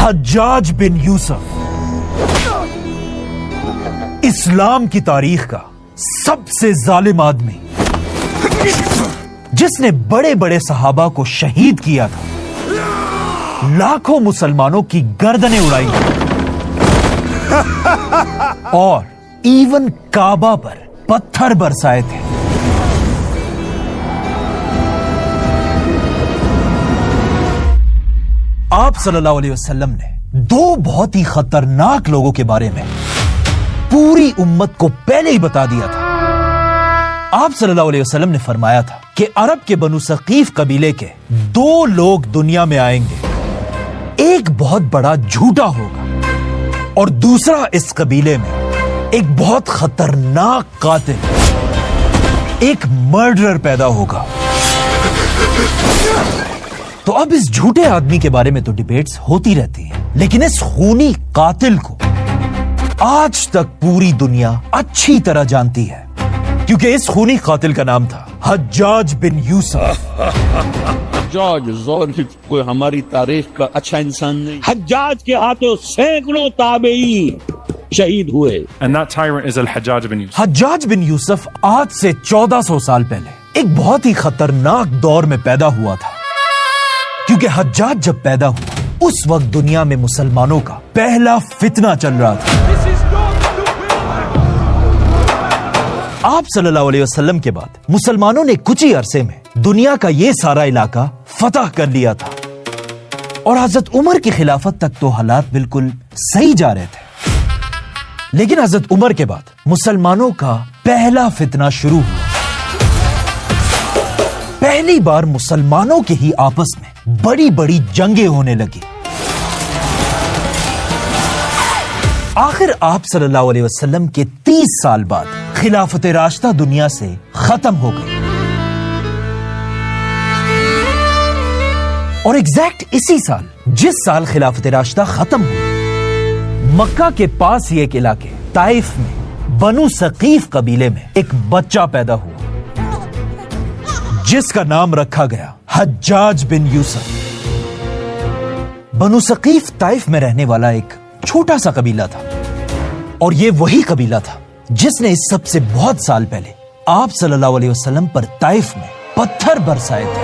حجاج بن یوسف اسلام کی تاریخ کا سب سے ظالم آدمی، جس نے بڑے بڑے صحابہ کو شہید کیا تھا، لاکھوں مسلمانوں کی گردنیں اڑائی اور ایون کعبہ پر پتھر برسائے تھے۔ آپ صلی اللہ علیہ وسلم نے دو بہت ہی خطرناک لوگوں کے بارے میں پوری امت کو پہلے ہی بتا دیا تھا۔ آپ صلی اللہ علیہ وسلم نے فرمایا تھا کہ عرب کے بنو ثقیف قبیلے کے دو لوگ دنیا میں آئیں گے، ایک بہت بڑا جھوٹا ہوگا اور دوسرا اس قبیلے میں ایک بہت خطرناک قاتل، ایک مرڈرر پیدا ہوگا۔ تو اب اس جھوٹے آدمی کے بارے میں تو ڈیبیٹس ہوتی رہتی ہیں، لیکن اس خونی قاتل کو آج تک پوری دنیا اچھی طرح جانتی ہے، کیونکہ اس خونی قاتل کا نام تھا حجاج بن یوسف۔ حجاج ظالم کوئی ہماری تاریخ کا اچھا انسان نہیں۔ حجاج کے ہاتھوں سینکڑوں تابعین شہید ہوئے۔ And that tyrant is Al-Hajjaj bin Yusuf. حجاج بن یوسف آج سے 1400 سال پہلے ایک بہت ہی خطرناک دور میں پیدا ہوا تھا، کیونکہ حجاج جب پیدا ہوا اس وقت دنیا میں مسلمانوں کا پہلا فتنہ چل رہا تھا۔ آپ صلی اللہ علیہ وسلم کے بعد مسلمانوں نے کچھ ہی عرصے میں دنیا کا یہ سارا علاقہ فتح کر لیا تھا، اور حضرت عمر کی خلافت تک تو حالات بالکل صحیح جا رہے تھے، لیکن حضرت عمر کے بعد مسلمانوں کا پہلا فتنہ شروع ہوا۔ پہلی بار مسلمانوں کے ہی آپس میں بڑی بڑی جنگیں ہونے لگی۔ آخر آپ صلی اللہ علیہ وسلم کے 30 سال بعد خلافت راشدہ دنیا سے ختم ہو گئی، اور ایگزیکٹ اسی سال جس سال خلافت راشدہ ختم ہوئی، مکہ کے پاس ہی ایک علاقے طائف میں بنو ثقیف قبیلے میں ایک بچہ پیدا ہوا، جس کا نام رکھا گیا حجاج بن یوسف۔ بنو ثقیف طائف میں رہنے والا ایک چھوٹا سا قبیلہ تھا، اور یہ وہی قبیلہ تھا جس نے اس سب سے بہت سال پہلے آپ صلی اللہ علیہ وسلم پر طائف میں پتھر برسائے تھے،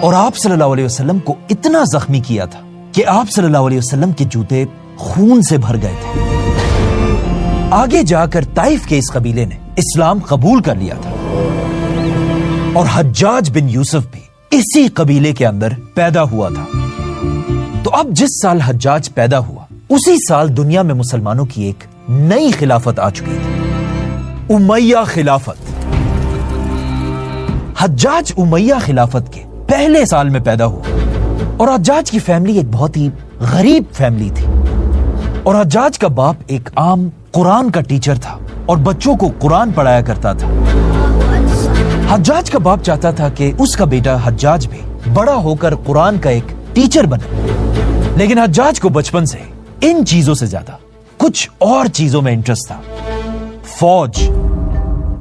اور آپ صلی اللہ علیہ وسلم کو اتنا زخمی کیا تھا کہ آپ صلی اللہ علیہ وسلم کے جوتے خون سے بھر گئے تھے۔ آگے جا کر طائف کے اس قبیلے نے اسلام قبول کر لیا تھا، اور حجاج بن یوسف بھی اسی قبیلے کے اندر پیدا ہوا تھا۔ تو اب جس سال حجاج پیدا ہوا اسی سال دنیا میں مسلمانوں کی ایک نئی خلافت آ چکی تھی، امیہ خلافت۔ حجاج امیہ خلافت کے پہلے سال میں پیدا ہوا، اور حجاج کی فیملی ایک بہت ہی غریب فیملی تھی، اور حجاج کا باپ ایک عام قرآن کا ٹیچر تھا اور بچوں کو قرآن پڑھایا کرتا تھا۔ حجاج کا باپ چاہتا تھا کہ اس کا بیٹا حجاج بھی بڑا ہو کر قرآن کا ایک ٹیچر بنے، لیکن حجاج کو بچپن سے ان چیزوں سے زیادہ کچھ اور چیزوں میں انٹرسٹ تھا، فوج،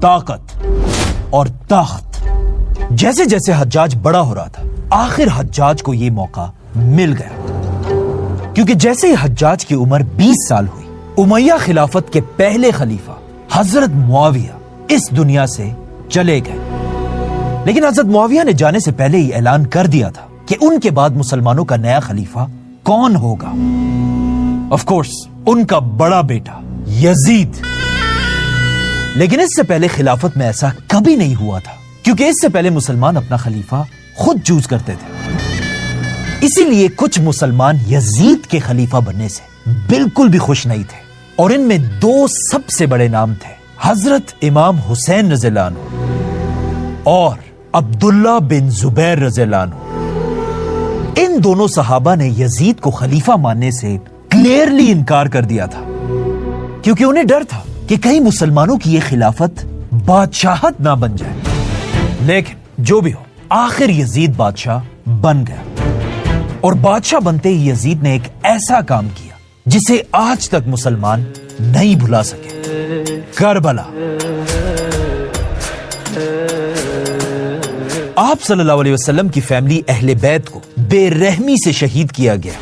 طاقت اور تخت۔ جیسے جیسے حجاج بڑا ہو رہا تھا، آخر حجاج کو یہ موقع مل گیا، کیونکہ جیسے ہی حجاج کی عمر 20 سال ہوئی، امیہ خلافت کے پہلے خلیفہ حضرت معاویہ اس دنیا سے چلے گئے۔ لیکن حضرت معاویہ نے جانے سے پہلے ہی اعلان کر دیا تھا کہ ان کے بعد مسلمانوں کا نیا خلیفہ کون ہوگا۔ آف کورس ان کا بڑا بیٹا یزید۔ لیکن اس سے پہلے خلافت میں ایسا کبھی نہیں ہوا تھا، کیونکہ اس سے پہلے مسلمان اپنا خلیفہ خود چوز کرتے تھے۔ اسی لیے کچھ مسلمان یزید کے خلیفہ بننے سے بالکل بھی خوش نہیں تھے، اور ان میں دو سب سے بڑے نام تھے، حضرت امام حسین رضی اللہ عنہ اور عبداللہ بن زبیر رضی اللہ عنہ۔ ان دونوں صحابہ نے یزید کو خلیفہ ماننے سے کلیئرلی انکار کر دیا تھا، کیونکہ انہیں ڈر تھا کہ کہیں مسلمانوں کی یہ خلافت بادشاہت نہ بن جائے۔ لیکن جو بھی ہو، آخر یزید بادشاہ بن گیا، اور بادشاہ بنتے ہی یزید نے ایک ایسا کام کیا جسے آج تک مسلمان نہیں بھلا سکے، کربلا۔ آپ صلی اللہ علیہ وسلم کی فیملی اہل بیت کو بے رحمی سے شہید کیا گیا۔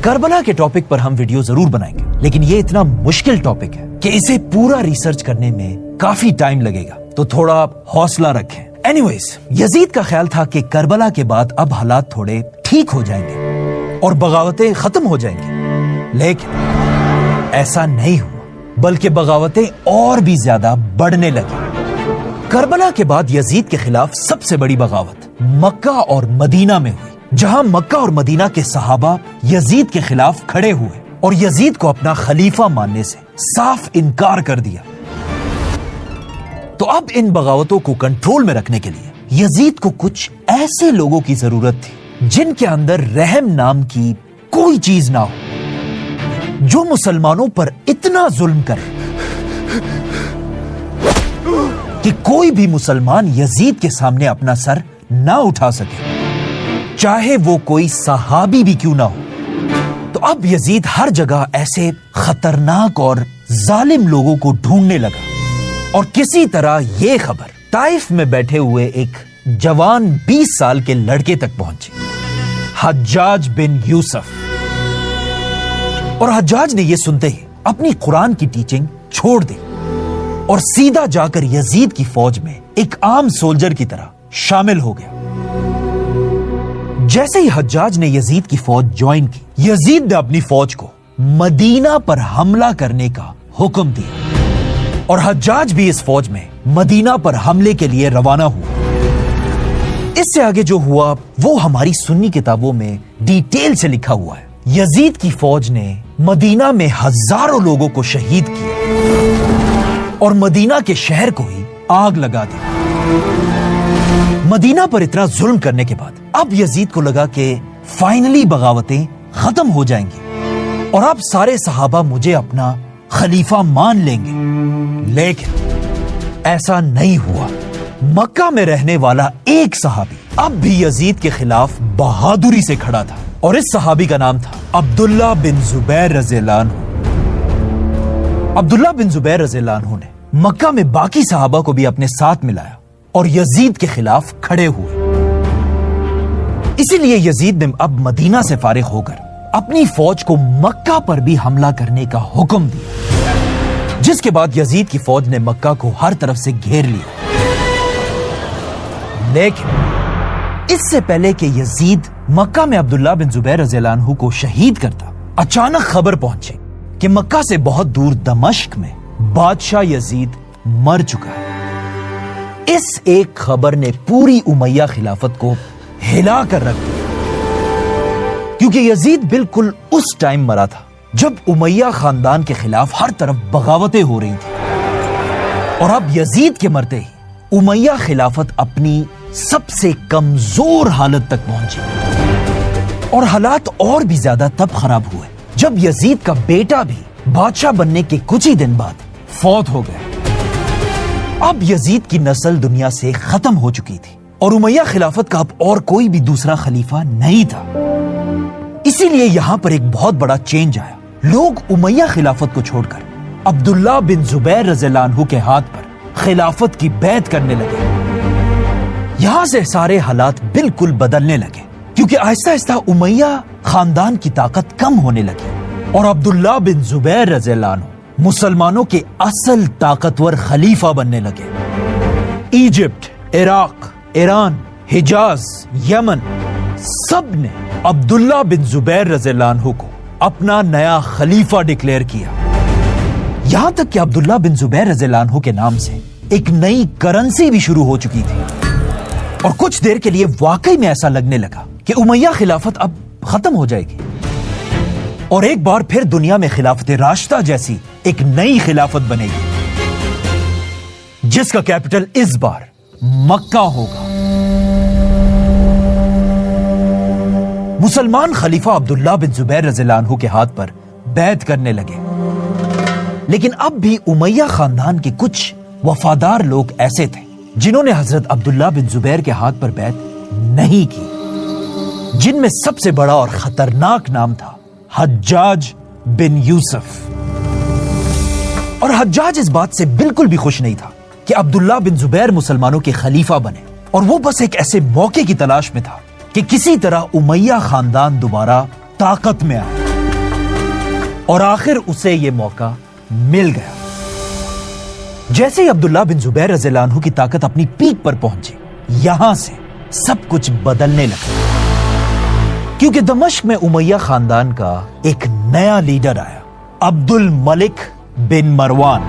کربلا کے ٹاپک پر ہم ویڈیو ضرور بنائیں گے، لیکن یہ اتنا مشکل ٹاپک ہے کہ اسے پورا ریسرچ کرنے میں کافی ٹائم لگے گا، تو تھوڑا حوصلہ رکھیں۔ اینی ویز، یزید کا خیال تھا کہ کربلا کے بعد اب حالات تھوڑے ٹھیک ہو جائیں گے اور بغاوتیں ختم ہو جائیں گی، لیکن ایسا نہیں ہوا، بلکہ بغاوتیں اور بھی زیادہ بڑھنے لگی۔ کربلا کے بعد یزید کے خلاف سب سے بڑی بغاوت مکہ اور مدینہ میں ہوئی، جہاں مکہ اور مدینہ کے صحابہ یزید کے خلاف کھڑے ہوئے اور یزید کو اپنا خلیفہ ماننے سے صاف انکار کر دیا۔ تو اب ان بغاوتوں کو کنٹرول میں رکھنے کے لیے یزید کو کچھ ایسے لوگوں کی ضرورت تھی جن کے اندر رحم نام کی کوئی چیز نہ ہو، جو مسلمانوں پر اتنا ظلم کرے کہ کوئی بھی مسلمان یزید کے سامنے اپنا سر نہ اٹھا سکے، چاہے وہ کوئی صحابی بھی کیوں نہ ہو۔ تو اب یزید ہر جگہ ایسے خطرناک اور ظالم لوگوں کو ڈھونڈنے لگا، اور کسی طرح یہ خبر طائف میں بیٹھے ہوئے ایک جوان 20 سال کے لڑکے تک پہنچی، حجاج بن یوسف۔ اور حجاج نے یہ سنتے ہی اپنی قرآن کی ٹیچنگ چھوڑ دی اور سیدھا جا کر یزید کی فوج میں ایک عام سولجر کی طرح شامل ہو گیا۔ جیسے ہی حجاج نے یزید کی فوج جوائن کی، یزید نے اپنی فوج کو مدینہ پر حملہ کرنے کا حکم دیا، اور حجاج بھی اس فوج میں مدینہ پر حملے کے لیے روانہ ہوا۔ اس سے آگے جو ہوا وہ ہماری سنی کتابوں میں ڈیٹیل سے لکھا ہوا ہے۔ یزید کی فوج نے مدینہ میں ہزاروں لوگوں کو شہید کیا اور مدینہ کے شہر کو ہی آگ لگا دی۔ مدینہ پر اتنا ظلم کرنے کے بعد اب یزید کو لگا کہ فائنلی بغاوتیں ختم ہو جائیں گی اور اب سارے صحابہ مجھے اپنا خلیفہ مان لیں گے، لیکن ایسا نہیں ہوا۔ مکہ میں رہنے والا ایک صحابی اب بھی یزید کے خلاف بہادری سے کھڑا تھا، اور اس صحابی کا نام تھا عبداللہ بن زبیر رضی اللہ عنہ۔ عبداللہ بن زبیر رضی اللہ عنہ نے مکہ میں باقی صحابہ کو بھی اپنے ساتھ ملایا اور یزید کے خلاف کھڑے ہوئے۔ اسی لیے یزید نے اب مدینہ سے فارغ ہو کر اپنی فوج کو مکہ پر بھی حملہ کرنے کا حکم دیا، جس کے بعد یزید کی فوج نے مکہ کو ہر طرف سے گھیر لیا۔ لیکن اس سے پہلے کہ یزید مکہ میں عبداللہ بن زبیر رضی اللہ عنہ کو شہید کرتا، اچانک خبر پہنچی کہ مکہ سے بہت دور دمشق میں بادشاہ یزید مر چکا ہے۔ اس ایک خبر نے پوری امیہ خلافت کو ہلا کر رکھ دیا، کیونکہ یزید بالکل اس ٹائم مرا تھا جب امیہ خاندان کے خلاف ہر طرف بغاوتیں ہو رہی تھیں، اور اب یزید کے مرتے ہی امیہ خلافت اپنی سب سے کمزور حالت تک پہنچی، اور حالات اور بھی زیادہ تب خراب ہوئے جب یزید کا بیٹا بھی بادشاہ بننے کے کچھ ہی دن بعد فوت ہو گیا۔ اب یزید کی نسل دنیا سے ختم ہو چکی تھی، اور امیہ خلافت کا اب اور کوئی بھی دوسرا خلیفہ نہیں تھا۔ اسی لیے یہاں پر ایک بہت بڑا چینج آیا۔ لوگ امیہ خلافت کو چھوڑ کر عبداللہ بن زبیر رضی اللہ عنہ کے ہاتھ پر خلافت کی بیعت کرنے لگے۔ یہاں سے سارے حالات بالکل بدلنے لگے، کیونکہ آہستہ آہستہ امیہ خاندان کی طاقت کم ہونے لگی، اور عبداللہ بن زبیر رضی اللہ عنہ مسلمانوں کے اصل طاقتور خلیفہ بننے لگے۔ ایجپٹ، عراق، ایران، حجاز، یمن، سب نے عبداللہ بن زبیر رضی اللہ عنہ کو اپنا نیا خلیفہ ڈکلیئر کیا، یہاں تک کہ عبداللہ بن زبیر رضی اللہ عنہ کے نام سے ایک نئی کرنسی بھی شروع ہو چکی تھی، اور کچھ دیر کے لیے واقعی میں ایسا لگنے لگا کہ امیہ خلافت اب ختم ہو جائے گی، اور ایک بار پھر دنیا میں خلافت راشدہ جیسی ایک نئی خلافت بنے گی، جس کا کیپٹل اس بار مکہ ہوگا۔ مسلمان خلیفہ عبداللہ بن زبیر رضی اللہ عنہ کے ہاتھ پر بیعت کرنے لگے، لیکن اب بھی امیہ خاندان کے کچھ وفادار لوگ ایسے تھے جنہوں نے حضرت عبداللہ بن زبیر کے ہاتھ پر بیعت نہیں کی، جن میں سب سے بڑا اور خطرناک نام تھا حجاج بن یوسف۔ اور حجاج اس بات سے بالکل بھی خوش نہیں تھا کہ عبداللہ بن زبیر مسلمانوں کے خلیفہ بنے، اور وہ بس ایک ایسے موقع کی تلاش میں تھا کہ کسی طرح امیہ خاندان دوبارہ طاقت میں آئے، اور آخر اسے یہ موقع مل گیا۔ جیسے ہی عبداللہ بن زبیر رضی اللہ عنہ کی طاقت اپنی پیک پر پہنچی، یہاں سے سب کچھ بدلنے لگا، کیونکہ دمشق میں امیہ خاندان کا ایک نیا لیڈر آیا، عبد الملک بن مروان۔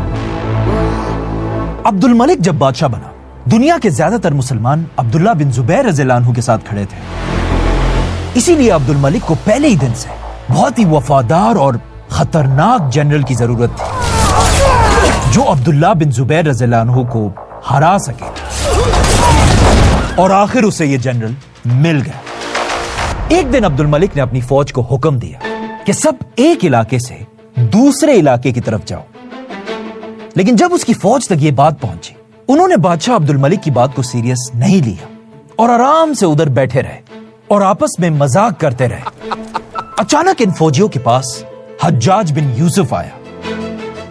عبد الملک جب بادشاہ بنا، دنیا کے زیادہ تر مسلمان عبداللہ بن زبیر رضی اللہ عنہ کے ساتھ کھڑے تھے، اسی لیے عبد الملک کو پہلے ہی دن سے بہت ہی وفادار اور خطرناک جنرل کی ضرورت تھی، جو عبداللہ بن زبیر رضی اللہ عنہ کو ہرا سکے، اور آخر اسے یہ جنرل مل گیا۔ ایک دن عبد الملک نے اپنی فوج کو حکم دیا کہ سب ایک علاقے سے دوسرے علاقے کی طرف جاؤ، لیکن جب اس کی فوج تک یہ بات پہنچی، انہوں نے بادشاہ عبد الملک کی بات کو سیریس نہیں لیا اور آرام سے ادھر بیٹھے رہے اور آپس میں مذاق کرتے رہے۔ اچانک ان فوجیوں کے پاس حجاج بن یوسف آیا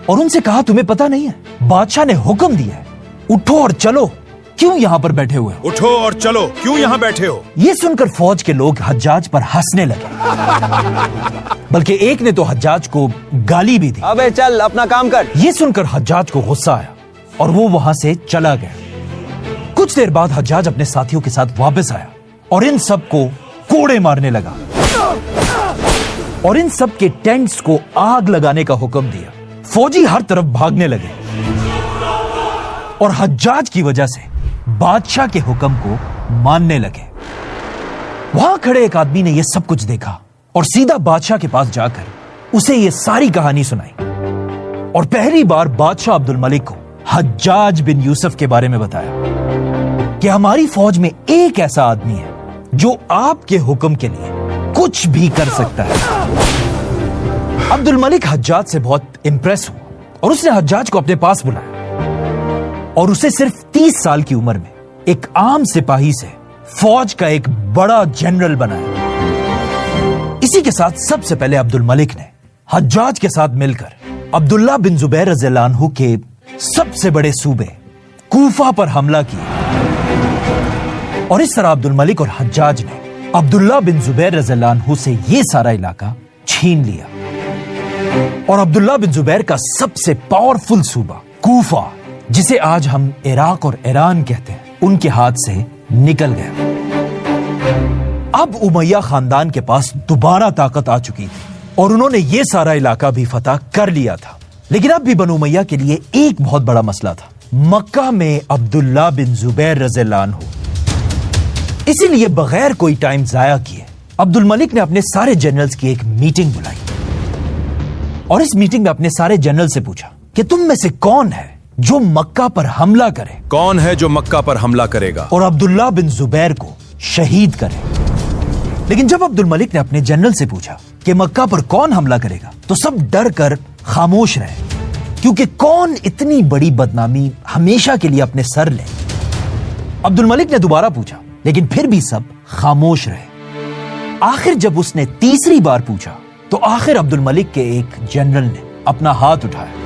اور ان سے کہا، تمہیں پتا نہیں ہے بادشاہ نے حکم دیا ہے، اٹھو اور چلو، کیوں یہاں پر بیٹھے ہوئے ہو؟ اٹھو اور چلو، کیوں یہاں بیٹھے ہو؟ یہ سن کر فوج کے لوگ حجاج پر ہنسنے لگے، بلکہ ایک نے تو حجاج کو گالی بھی دی۔ ابے چل اپنا کام کر۔ یہ سن کر حجاج کو غصہ آیا اور وہ وہاں سے چلا گیا۔ کچھ دیر بعد حجاج اپنے ساتھیوں کے ساتھ واپس آیا اور ان سب کو کوڑے مارنے لگا اور ان سب کے ٹینٹس کو آگ لگانے کا حکم دیا۔ فوجی ہر طرف بھاگنے لگے اور حجاج کی وجہ سے بادشاہ کے حکم کو ماننے لگے۔ وہاں کھڑے ایک آدمی نے یہ سب کچھ دیکھا اور سیدھا بادشاہ کے پاس جا کر اسے یہ ساری کہانی سنائی، اور پہلی بار بادشاہ عبد الملک کو حجاج بن یوسف کے بارے میں بتایا کہ ہماری فوج میں ایک ایسا آدمی ہے جو آپ کے حکم کے لیے کچھ بھی کر سکتا ہے۔ عبد الملک حجاج سے بہت امپریس ہوا اور اس نے حجاج کو اپنے پاس بلایا اور اسے صرف 30 سال کی عمر میں ایک عام سپاہی سے فوج کا ایک بڑا جنرل بنایا۔ اسی کے ساتھ سب سے پہلے عبد الملک نے حجاج کے ساتھ مل کر عبداللہ بن زبیر رضی اللہ عنہ کے سب سے بڑے صوبے کوفہ پر حملہ کیا، اور اس طرح عبد الملک اور حجاج نے عبداللہ بن زبیر رضی اللہ عنہ سے یہ سارا علاقہ چھین لیا، اور عبداللہ بن زبیر کا سب سے پاورفل صوبہ کوفہ، جسے آج ہم عراق اور ایران کہتے ہیں، ان کے ہاتھ سے نکل گیا۔ اب امیہ خاندان کے پاس دوبارہ طاقت آ چکی تھی اور انہوں نے یہ سارا علاقہ بھی فتح کر لیا تھا، لیکن اب بھی بنو امیہ کے لیے ایک بہت بڑا مسئلہ تھا، مکہ میں عبداللہ بن زبیر رضی اللہ عنہ۔ اسی لیے بغیر کوئی ٹائم ضائع کیے عبد الملک نے اپنے سارے جنرلز کی ایک میٹنگ بلائی، اور اس میٹنگ میں اپنے سارے جنرل سے پوچھا کہ تم میں سے کون ہے جو مکہ پر حملہ کرے؟ کون ہے جو مکہ پر حملہ کرے گا اور عبداللہ بن زبیر کو شہید کرے؟ لیکن جب عبد الملک نے اپنے جنرل سے پوچھا کہ مکہ پر کون حملہ کرے گا، تو سب ڈر کر خاموش رہے، کیونکہ کون اتنی بڑی بدنامی ہمیشہ کے لیے اپنے سر لے۔ عبد الملک نے دوبارہ پوچھا، لیکن پھر بھی سب خاموش رہے۔ آخر جب اس نے تیسری بار پوچھا تو آخر عبد الملک کے ایک جنرل نے اپنا ہاتھ اٹھایا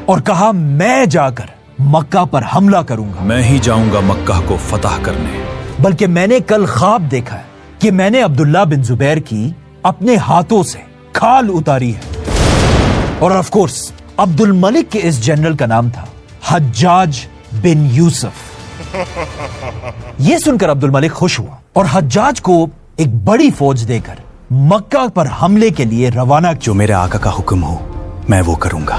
اور کہا، میں جا کر مکہ پر حملہ کروں گا۔ میں ہی جاؤں گا مکہ کو فتح کرنے، بلکہ میں نے کل خواب دیکھا ہے کہ میں نے عبداللہ بن زبیر کی اپنے ہاتھوں سے کھال اتاری ہے۔ اور آف کورس عبد الملک کے اس جنرل کا نام تھا حجاج بن یوسف۔ یہ سن کر عبد الملک خوش ہوا اور حجاج کو ایک بڑی فوج دے کر مکہ پر حملے کے لیے روانہ کیا۔ جو میرے آقا کا حکم ہو میں وہ کروں گا۔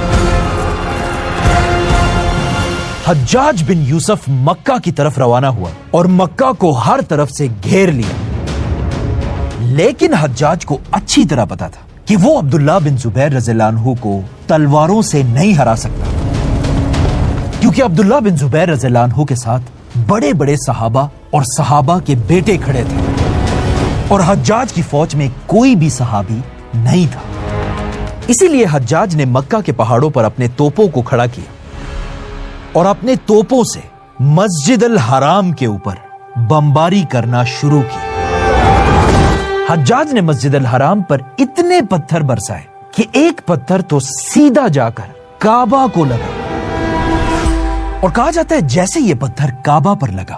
حجاج بن یوسف مکہ کی طرف روانہ ہوا اور مکہ کو ہر طرف سے گھیر لیا، لیکن حجاج کو اچھی طرح پتا تھا کہ وہ عبداللہ بن زبیر رضی اللہ عنہ کو تلواروں سے نہیں ہرا سکتا، کیونکہ عبداللہ بن زبیر رضی اللہ عنہ کے ساتھ بڑے بڑے صحابہ اور صحابہ کے بیٹے کھڑے تھے، اور حجاج کی فوج میں کوئی بھی صحابی نہیں تھا۔ اسی لیے حجاج نے مکہ کے پہاڑوں پر اپنے توپوں کو کھڑا کیا اور اپنے توپوں سے مسجد الحرام کے اوپر بمباری کرنا شروع کی۔ حجاج نے مسجد الحرام پر اتنے پتھر برسائے کہ ایک پتھر تو سیدھا جا کر کعبہ کو لگا، اور کہا جاتا ہے جیسے یہ پتھر کعبہ پر لگا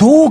2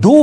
2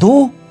2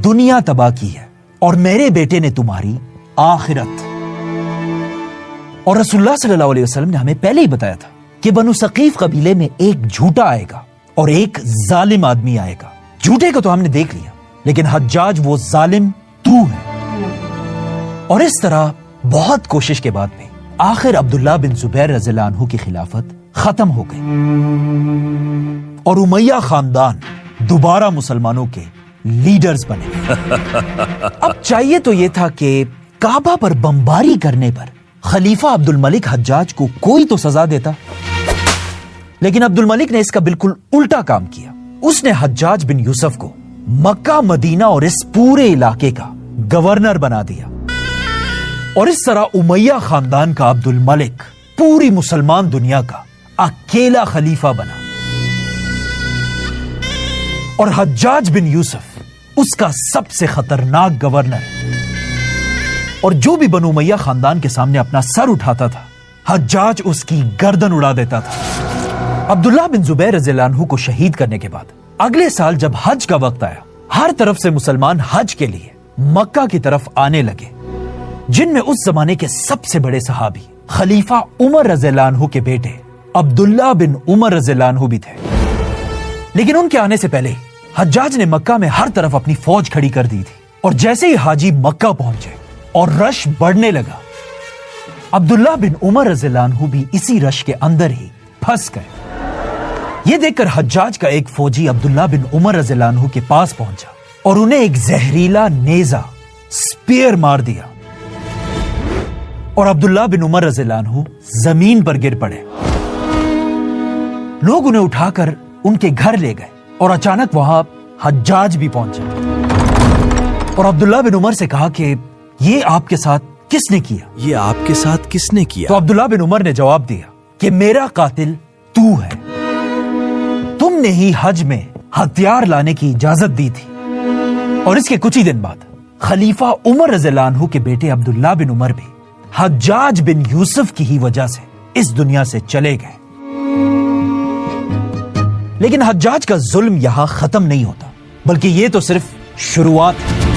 دنیا تباہ کی ہے اور میرے بیٹے نے تمہاری آخرت. اور رسول اللہ صلی اللہ علیہ وسلم نے ہمیں پہلے ہی بتایا تھا کہ بنو ثقیف قبیلے میں ایک جھوٹا آئے گا اور ایک ظالم آدمی آئے گا. جھوٹے کو تو ہم نے دیکھ لیا, لیکن حجاج وہ ظالم تو ہے. اور اس طرح بہت کوشش کے بعد بھی آخر عبداللہ بن زبیر رضی اللہ عنہ کی خلافت ختم ہو گئی اور امیہ خاندان دوبارہ مسلمانوں کے لیڈرز بنے. اب چاہیے تو یہ تھا کہ کعبہ پر بمباری کرنے پر خلیفہ عبد الملک حجاج کو کوئی تو سزا دیتا, لیکن عبد الملک نے اس کا بالکل الٹا کام کیا. اس نے حجاج بن یوسف کو مکہ مدینہ اور اس پورے علاقے کا گورنر بنا دیا, اور اس طرح امیہ خاندان کا عبد الملک پوری مسلمان دنیا کا اکیلا خلیفہ بنا, اور حجاج بن یوسف اس کا سب سے خطرناک گورنر. اور جو بھی بنو امیہ خاندان کے سامنے اپنا سر اٹھاتا تھا, حجاج اس کی گردن اڑا دیتا تھا. عبداللہ بن زبیر رضی اللہ عنہ کو شہید کرنے کے بعد اگلے سال جب حج کا وقت آیا, ہر طرف سے مسلمان حج کے لیے مکہ کی طرف آنے لگے, جن میں اس زمانے کے سب سے بڑے صحابی خلیفہ عمر رضی اللہ عنہ کے بیٹے عبداللہ بن عمر رضی اللہ عنہ بھی تھے. لیکن ان کے آنے سے پہلے حجاج نے مکہ میں ہر طرف اپنی فوج کھڑی کر دی تھی, اور جیسے ہی حاجی مکہ پہنچے اور رش بڑھنے لگا, عبداللہ بن عمر رضی اللہ عنہ بھی اسی رش کے اندر ہی پھنس گئے. یہ دیکھ کر حجاج کا ایک فوجی عبداللہ بن عمر رضی اللہ عنہ کے پاس پہنچا اور انہیں ایک زہریلا نیزہ سپیر مار دیا, اور عبداللہ بن عمر رضی اللہ عنہ زمین پر گر پڑے. لوگ انہیں اٹھا کر ان کے گھر لے گئے, اور اچانک وہاں حجاج بھی پہنچا اور عبداللہ بن عمر سے کہا کہ یہ آپ کے ساتھ کس نے کیا؟ یہ آپ کے ساتھ کس نے کیا؟ تو عبداللہ بن عمر نے جواب دیا کہ میرا قاتل تو ہے, تم نے ہی حج میں ہتھیار لانے کی اجازت دی تھی. اور اس کے کچھ ہی دن بعد خلیفہ عمر رضی اللہ عنہ کے بیٹے عبداللہ بن عمر بھی حجاج بن یوسف کی ہی وجہ سے اس دنیا سے چلے گئے. لیکن حجاج کا ظلم یہاں ختم نہیں ہوتا, بلکہ یہ تو صرف شروعات ہے.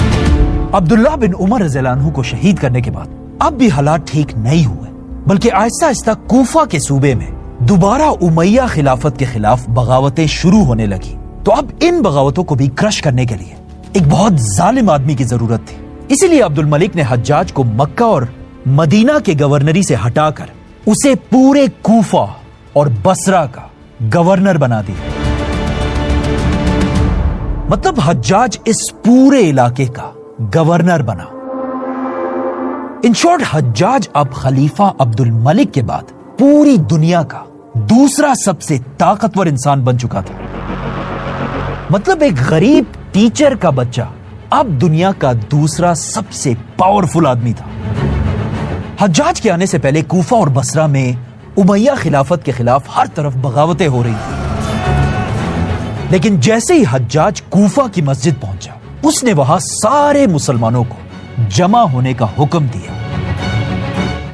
عبداللہ بن عمر رضی اللہ عنہ کو شہید کرنے کے بعد اب بھی حالات ٹھیک نہیں ہوئے, بلکہ آہستہ آہستہ کوفہ کے صوبے میں دوبارہ امیہ خلافت کے خلاف بغاوتیں شروع ہونے لگی. تو اب ان بغاوتوں کو بھی کرش کرنے کے لیے ایک بہت ظالم آدمی کی ضرورت تھی. اسی لیے عبد الملک نے حجاج کو مکہ اور مدینہ کے گورنری سے ہٹا کر اسے پورے کوفہ اور بصرہ کا گورنر بنا دیا. مطلب حجاج اس پورے علاقے کا گورنر بنا. ان شارٹ حجاج اب خلیفہ عبد الملک کے بعد پوری دنیا کا دوسرا سب سے طاقتور انسان بن چکا تھا. مطلب ایک غریب ٹیچر کا بچہ اب دنیا کا دوسرا سب سے پاورفل آدمی تھا. حجاج کے آنے سے پہلے کوفہ اور بصرہ میں امیہ خلافت کے خلاف ہر طرف بغاوتیں ہو رہی تھیں. لیکن جیسے ہی حجاج کوفہ کی مسجد پہنچا, اس نے وہاں سارے مسلمانوں کو جمع ہونے کا حکم دیا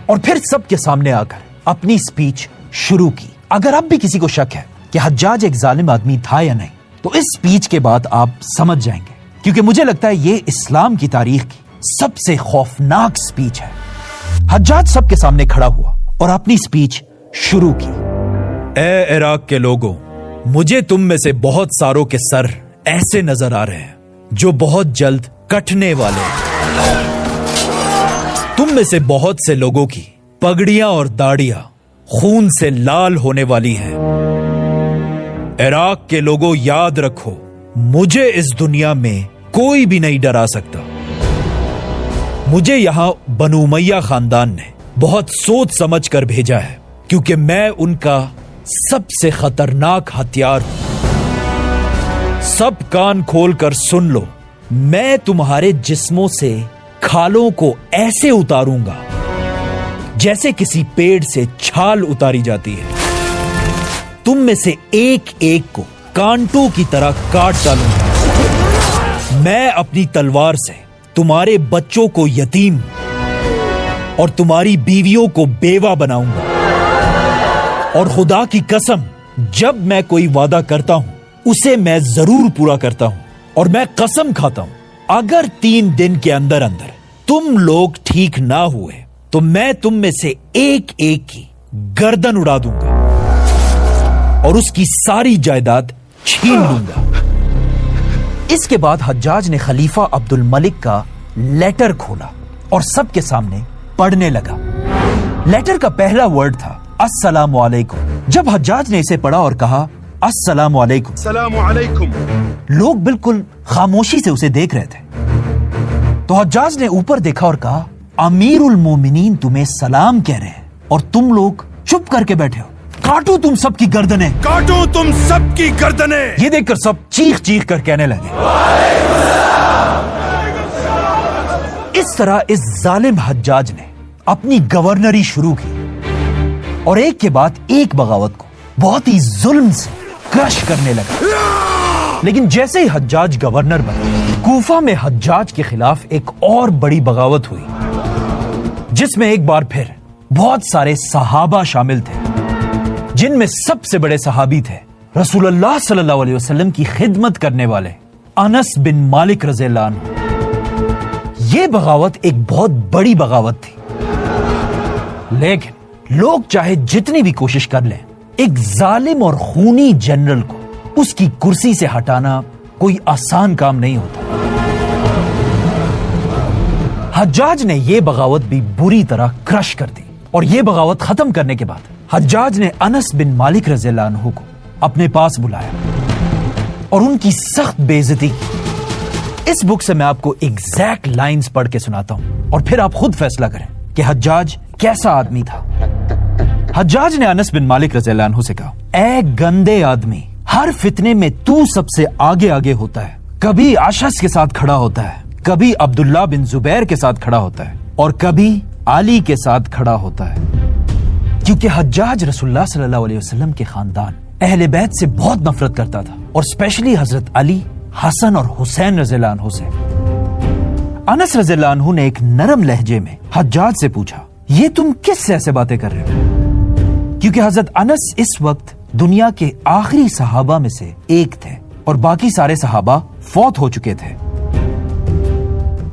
اور پھر سب کے سامنے آ کر اپنی سپیچ شروع کی. اگر اب بھی کسی کو شک ہے کہ حجاج ایک ظالم آدمی تھا یا نہیں, تو اس سپیچ کے بعد آپ سمجھ جائیں گے, کیونکہ مجھے لگتا ہے یہ اسلام کی تاریخ کی سب سے خوفناک سپیچ ہے. حجاج سب کے سامنے کھڑا ہوا اور اپنی سپیچ شروع کی. اے عراق کے لوگوں, مجھے تم میں سے بہت ساروں کے سر ایسے نظر آ رہے ہیں جو بہت جلد کٹنے والے ہیں. تم میں سے بہت سے لوگوں کی پگڑیاں اور داڑیاں خون سے لال ہونے والی ہیں. عراق کے لوگوں, یاد رکھو, مجھے اس دنیا میں کوئی بھی نہیں ڈرا سکتا. مجھے یہاں بنو امیہ خاندان نے بہت سوچ سمجھ کر بھیجا ہے, کیونکہ میں ان کا سب سے خطرناک ہتھیار ہوں. سب کان کھول کر سن لو, میں تمہارے جسموں سے کھالوں کو ایسے اتاروں گا جیسے کسی پیڑ سے چھال اتاری جاتی ہے. تم میں سے ایک ایک کو کانٹوں کی طرح کاٹ ڈالوں گا. میں اپنی تلوار سے تمہارے بچوں کو یتیم اور تمہاری بیویوں کو بیوہ بناؤں گا. اور خدا کی قسم, جب میں کوئی وعدہ کرتا ہوں اسے میں ضرور پورا کرتا ہوں, اور میں قسم کھاتا ہوں اگر 3 دن کے اندر اندر تم لوگ ٹھیک نہ ہوئے تو میں تم میں سے ایک ایک کی گردن اڑا دوں گا اور اس کی ساری جائیداد چھین لوں گا۔ اس کے بعد حجاج نے خلیفہ عبد الملک کا لیٹر کھولا اور سب کے سامنے پڑھنے لگا۔ لیٹر کا پہلا ورڈ تھا السلام علیکم۔ جب حجاج نے اسے پڑھا اور کہا السلام علیکم، السلام علیکم، لوگ بالکل خاموشی سے اسے دیکھ رہے تھے۔ تو حجاج نے اوپر دیکھا اور کہا امیر المومنین تمہیں سلام کہہ رہے ہیں اور تم لوگ چپ کر کے بیٹھے ہو، کاٹو تم سب کی گردنیں، کاٹو تم سب کی گردنیں۔ یہ دیکھ کر سب چیخ چیخ کر کہنے لگے۔ اس طرح اس ظالم حجاج نے اپنی گورنری شروع کی اور ایک کے بعد ایک بغاوت کو بہت ہی ظلم سے کرش کرنے لگا۔ لیکن جیسے ہی حجاج گورنر بنا، کوفہ میں حجاج کے خلاف ایک اور بڑی بغاوت ہوئی جس میں ایک بار پھر بہت سارے صحابہ شامل تھے، جن میں سب سے بڑے صحابی تھے رسول اللہ صلی اللہ علیہ وسلم کی خدمت کرنے والے انس بن مالک رضی اللہ عنہ۔ یہ بغاوت ایک بہت بڑی بغاوت تھی، لیکن لوگ چاہے جتنی بھی کوشش کر لیں، ایک ظالم اور خونی جنرل کو اس کی کرسی سے ہٹانا کوئی آسان کام نہیں ہوتا۔ حجاج نے یہ بغاوت بھی بری طرح کرش کر دی اور یہ بغاوت ختم کرنے کے بعد حجاج نے انس بن مالک رضی اللہ عنہ کو اپنے پاس بلایا اور ان کی سخت بے عزتی کی۔ اس بک سے میں آپ کو ایگزیکٹ لائنز پڑھ کے سناتا ہوں اور پھر آپ خود فیصلہ کریں کہ حجاج کیسا آدمی تھا۔ حجاج نے انس بن مالک رضی اللہ عنہ سے کہا اے گندے آدمی، ہر فتنے میں تو سب سے آگے آگے ہوتا ہے، کبھی اشعث کے ساتھ کھڑا ہوتا ہے، کبھی عبداللہ بن زبیر کے ساتھ کھڑا ہوتا ہے اور کبھی علی کے ساتھ کھڑا ہوتا ہے۔ کیونکہ حجاج رسول اللہ صلی اللہ علیہ وسلم کے خاندان اہل بیت سے بہت نفرت کرتا تھا اور اسپیشلی حضرت علی، حسن اور حسین رضی اللہ عنہ سے۔ انس رضی اللہ عنہ نے ایک نرم لہجے میں حجاج سے پوچھا یہ تم کس سے ایسے باتیں کر رہے ہو؟ کیونکہ حضرت انس اس وقت دنیا کے آخری صحابہ میں سے ایک تھے اور باقی سارے صحابہ فوت ہو چکے تھے۔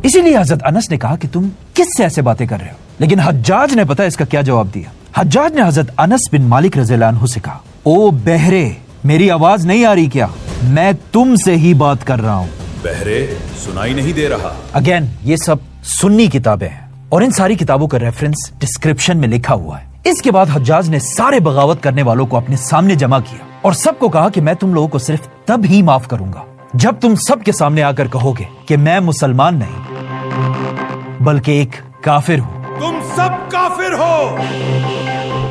اسی لیے حضرت انس نے کہا کہ تم کس سے ایسے باتیں کر رہے ہو، لیکن حجاج نے پتا اس کا کیا جواب دیا۔ حجاج نے حضرت انس بن مالک رضی اللہ عنہ سے کہا او بہرے، میری آواز نہیں آ رہی کیا؟ میں تم سے ہی بات کر رہا ہوں۔ بہرے سنائی نہیں دے رہا۔ اگین یہ سب سنی کتابیں ہیں اور ان ساری کتابوں کا ریفرنس ڈسکرپشن میں لکھا ہوا ہے۔ اس کے بعد حجاج نے سارے بغاوت کرنے والوں کو اپنے سامنے جمع کیا اور سب کو کہا کہ میں تم لوگوں کو صرف تب ہی معاف کروں گا جب تم سب کے سامنے آ کر کہو گے کہ میں مسلمان نہیں بلکہ ایک کافر ہوں۔ تم سب کافر ہو،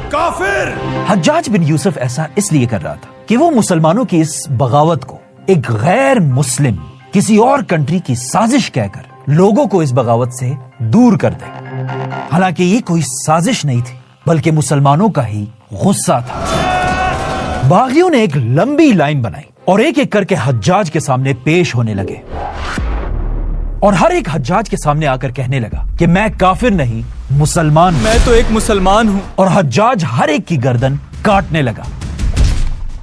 کافر۔ حجاج بن یوسف ایسا اس لیے کر رہا تھا کہ وہ مسلمانوں کی اس بغاوت کو ایک غیر مسلم کسی اور کنٹری کی سازش کہہ کر لوگوں کو اس بغاوت سے دور کر دے۔ حالانکہ یہ کوئی سازش نہیں تھی بلکہ مسلمانوں کا ہی غصہ تھا۔ باغیوں نے ایک لمبی لائن بنائی اور ایک ایک کر کے حجاج کے سامنے پیش ہونے لگے اور ہر ایک حجاج کے سامنے آ کر کہنے لگا کہ میں کافر نہیں مسلمان ہوں۔ میں تو ایک مسلمان ہوں۔ اور حجاج ہر ایک کی گردن کاٹنے لگا۔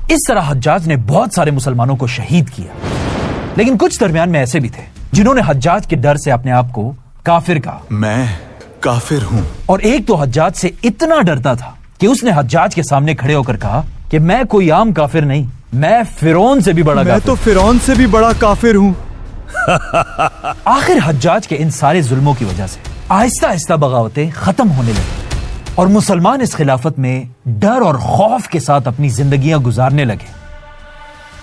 اس طرح حجاج نے بہت سارے مسلمانوں کو شہید کیا، لیکن کچھ درمیان میں ایسے بھی تھے جنہوں نے حجاج کے ڈر سے اپنے آپ کو کافر کہا۔ میں کافر ہوں۔ اور ایک تو حجاج سے اتنا ڈرتا تھا کہ اس نے حجاج کے سامنے کھڑے ہو کر کہا کہ میں کوئی عام کافر نہیں، میں فرعون سے بھی بڑا میں کافر تو فرعون سے بھی بڑا کافر ہوں۔ آخر حجاج کے ان سارے ظلموں کی وجہ سے آہستہ آہستہ بغاوتیں ختم ہونے لگی اور مسلمان اس خلافت میں ڈر اور خوف کے ساتھ اپنی زندگیاں گزارنے لگے۔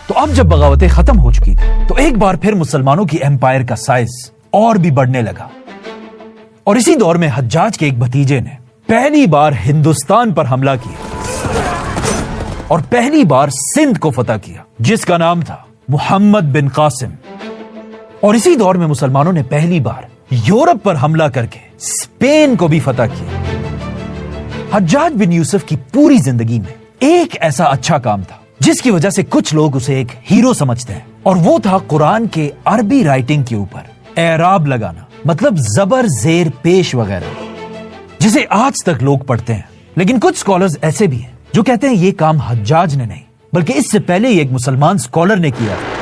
تو اب جب بغاوتیں ختم ہو چکی تھی تو ایک بار پھر مسلمانوں کی ایمپائر کا سائز اور بھی بڑھنے لگا اور اسی دور میں حجاج کے ایک بھتیجے نے پہلی بار ہندوستان پر حملہ کیا اور پہلی بار سندھ کو فتح کیا جس کا نام تھا محمد بن قاسم۔ اور اسی دور میں مسلمانوں نے پہلی بار یورپ پر حملہ کر کے اسپین کو بھی فتح کیا۔ حجاج بن یوسف کی پوری زندگی میں ایک ایسا اچھا کام تھا جس کی وجہ سے کچھ لوگ اسے ایک ہیرو سمجھتے ہیں، اور وہ تھا قرآن کے عربی رائٹنگ کے اوپر اعراب لگانا، مطلب زبر، زیر، پیش وغیرہ، جسے آج تک لوگ پڑھتے ہیں۔ لیکن کچھ سکولرز ایسے بھی ہیں جو کہتے ہیں یہ کام حجاج نے نہیں بلکہ اس سے پہلے ہی ایک مسلمان سکولر نے کیا تھا۔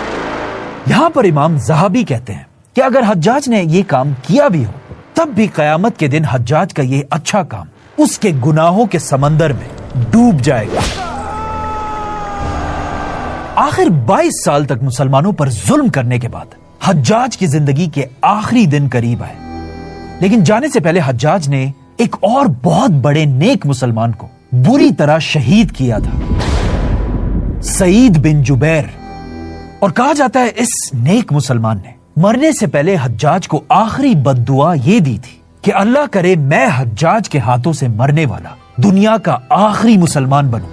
یہاں پر امام زہابی کہتے ہیں کہ اگر حجاج نے یہ کام کیا بھی ہو تب بھی قیامت کے دن حجاج کا یہ اچھا کام اس کے گناہوں کے سمندر میں ڈوب جائے گا۔ آخر 22 سال تک مسلمانوں پر ظلم کرنے کے بعد حجاج کی زندگی کے آخری دن قریب آئے، لیکن جانے سے پہلے حجاج نے ایک اور بہت بڑے نیک مسلمان کو بری طرح شہید کیا تھا، سعید بن جبیر۔ اور کہا جاتا ہے اس نیک مسلمان نے مرنے سے پہلے حجاج کو آخری بد دعا یہ دی تھی کہ اللہ کرے میں حجاج کے ہاتھوں سے مرنے والا دنیا کا آخری مسلمان بنوں،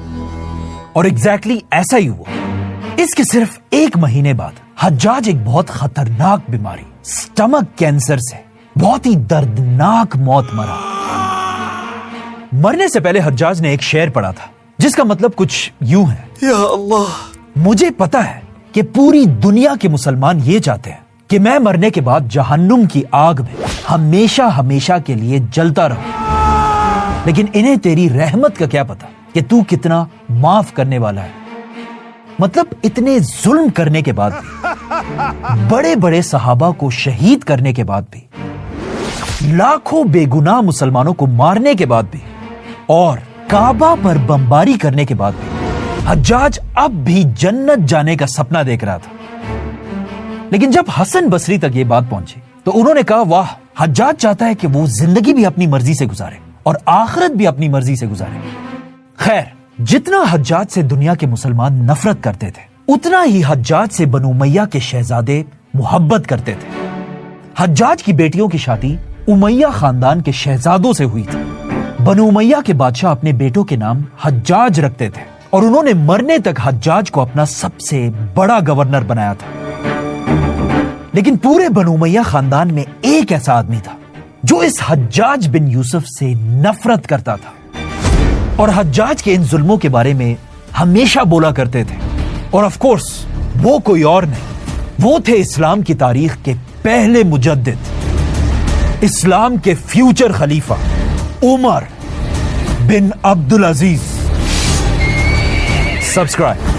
اور ایگزیکٹلی ایسا ہی ہوا۔ اس کے صرف 1 مہینے بعد حجاج ایک بہت خطرناک بیماری سٹمک کینسر سے بہت ہی دردناک موت مرا۔ مرنے سے پہلے حجاج نے ایک شعر پڑھا تھا جس کا مطلب کچھ یوں ہے، یا اللہ، مجھے پتا ہے کہ پوری دنیا کے مسلمان یہ چاہتے ہیں کہ میں مرنے کے بعد جہنم کی آگ میں ہمیشہ ہمیشہ کے لیے جلتا رہوں، لیکن انہیں تیری رحمت کا کیا پتا کہ تو کتنا معاف کرنے والا ہے۔ مطلب اتنے ظلم کرنے کے بعد بھی، بڑے بڑے صحابہ کو شہید کرنے کے بعد بھی، لاکھوں بے گناہ مسلمانوں کو مارنے کے بعد بھی، اور کعبہ پر بمباری کرنے کے بعد بھی حجاج اب بھی جنت جانے کا سپنا دیکھ رہا تھا۔ لیکن جب حسن بصری تک یہ بات پہنچی تو انہوں نے کہا واہ، حجاج چاہتا ہے کہ وہ زندگی بھی اپنی مرضی سے گزارے اور آخرت بھی اپنی مرضی سے گزارے۔ خیر، جتنا حجاج سے دنیا کے مسلمان نفرت کرتے تھے اتنا ہی حجاج سے بنو امیہ کے شہزادے محبت کرتے تھے۔ حجاج کی بیٹیوں کی شادی امیہ خاندان کے شہزادوں سے ہوئی تھی۔ بنو امیہ کے بادشاہ اپنے بیٹوں کے نام حجاج رکھتے تھے اور انہوں نے مرنے تک حجاج کو اپنا سب سے بڑا گورنر بنایا تھا۔ لیکن پورے بنو امیہ خاندان میں ایک ایسا آدمی تھا جو اس حجاج بن یوسف سے نفرت کرتا تھا اور حجاج کے ان ظلموں کے بارے میں ہمیشہ بولا کرتے تھے، اور آف کورس وہ کوئی اور نہیں، وہ تھے اسلام کی تاریخ کے پہلے مجدد، اسلام کے فیوچر خلیفہ عمر بن عبد العزیز۔ سبسکرائب